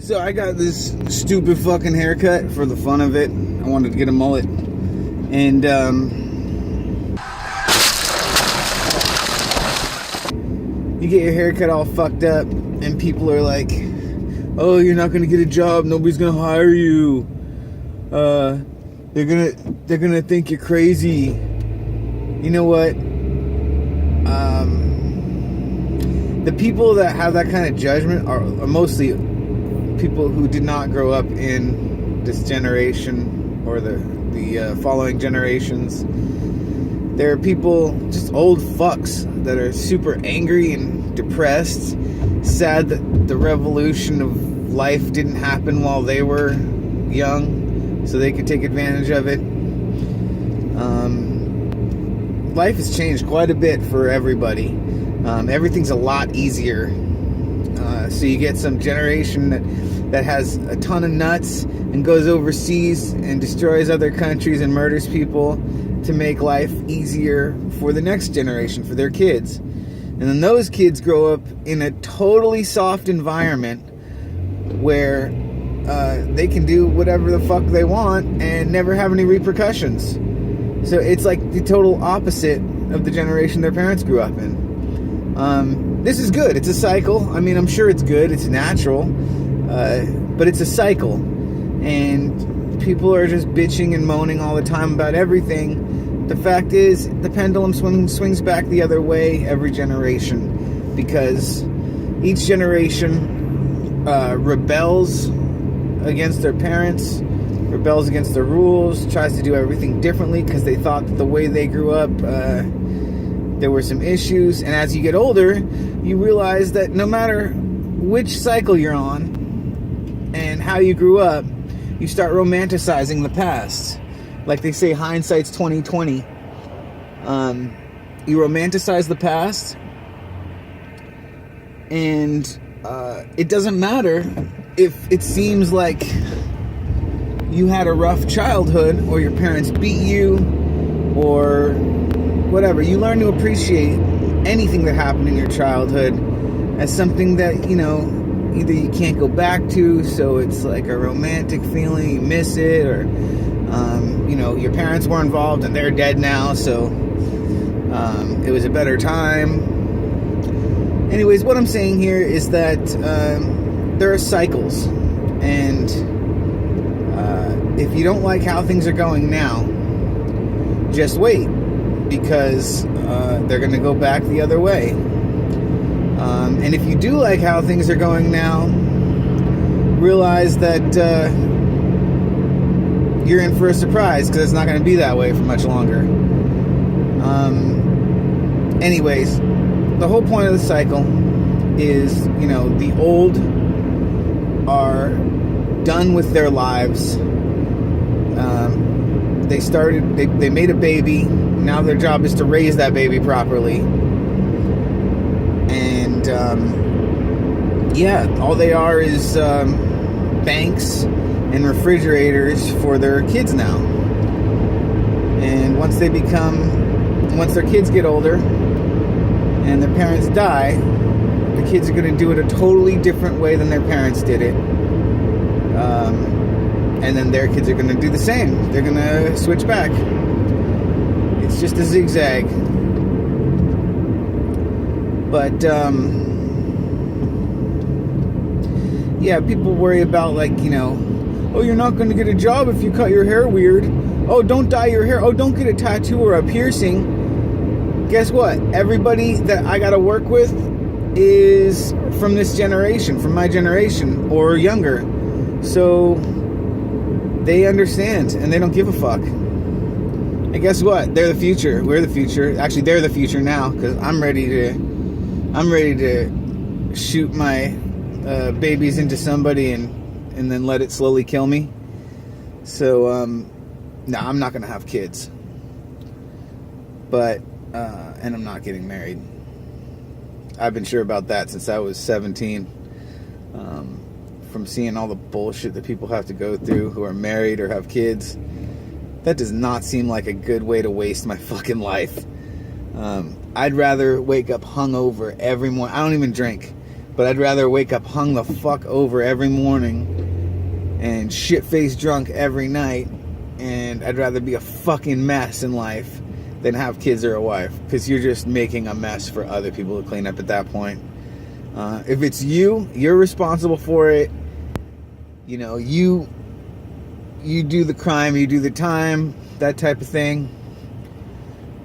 So I got this stupid fucking haircut for the fun of it. I wanted to get a mullet. And, you get your haircut all fucked up, and people are like, oh, you're not gonna get a job, nobody's gonna hire you. They're gonna think you're crazy. You know what? The people that have that kind of judgment are mostly people who did not grow up in this generation or the following generations. There are people, just old fucks, that are super angry and depressed, sad that the revolution of life didn't happen while they were young, so they could take advantage of it. Life has changed quite a bit for everybody. Everything's a lot easier. So you get some generation that has a ton of nuts and goes overseas and destroys other countries and murders people to make life easier for the next generation, for their kids. And then those kids grow up in a totally soft environment where they can do whatever the fuck they want and never have any repercussions. So it's like the total opposite of the generation their parents grew up in. This is good. It's a cycle. I mean, I'm sure it's good. It's natural. But it's a cycle. And people are just bitching and moaning all the time about everything. The fact is, the pendulum swings back the other way every generation. Because each generation rebels against their parents, rebels against their rules, tries to do everything differently because they thought that the way they grew up, there were some issues. And as you get older, you realize that no matter which cycle you're on and how you grew up, you start romanticizing the past. Like they say, hindsight's 20/20. You romanticize the past, and it doesn't matter if it seems like you had a rough childhood, or your parents beat you, or whatever. You learn to appreciate anything that happened in your childhood as something that, you know, either you can't go back to, so it's like a romantic feeling, you miss it, or you know, your parents were involved and they're dead now, so it was a better time. Anyways, what I'm saying here is that there are cycles, and if you don't like how things are going now, just wait, because they're going to go back the other way. And if you do like how things are going now, realize that you're in for a surprise, because it's not going to be that way for much longer. Anyways, the whole point of the cycle is, you know, the old are done with their lives. They made a baby. Now their job is to raise that baby properly. And yeah, all they are is banks and refrigerators for their kids now. And once their kids get older and their parents die, the kids are going to do it a totally different way than their parents did it. And then their kids are going to do the same. They're going to switch back. It's just a zigzag. But, yeah, people worry about, like, you know, oh, you're not going to get a job if you cut your hair weird. Oh, don't dye your hair. Oh, don't get a tattoo or a piercing. Guess what? Everybody that I got to work with is from this generation, from my generation, or younger. So they understand, and they don't give a fuck. And guess what? They're the future. We're the future. Actually, they're the future now, because I'm ready to shoot my babies into somebody and then let it slowly kill me. So, no, I'm not going to have kids. But, and I'm not getting married. I've been sure about that since I was 17. From seeing all the bullshit that people have to go through who are married or have kids. That does not seem like a good way to waste my fucking life. I'd rather wake up hungover every morning. I don't even drink. But I'd rather wake up hung the fuck over every morning and shit-faced drunk every night, and I'd rather be a fucking mess in life than have kids or a wife, because you're just making a mess for other people to clean up at that point. If it's you, you're responsible for it. You know, you do the crime, you do the time, that type of thing.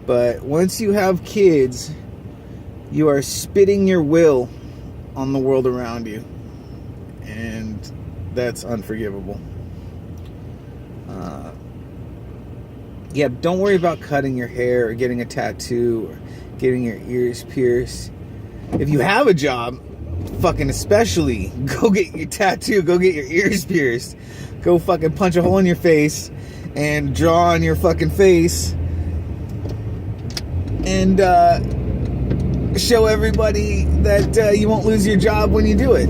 But once you have kids, you are spitting your will on the world around you, and that's unforgivable. Yeah, don't worry about cutting your hair or getting a tattoo or getting your ears pierced. If you have a job, fucking especially, go get your tattoo, go get your ears pierced, go fucking punch a hole in your face and draw on your fucking face and show everybody that you won't lose your job when you do it.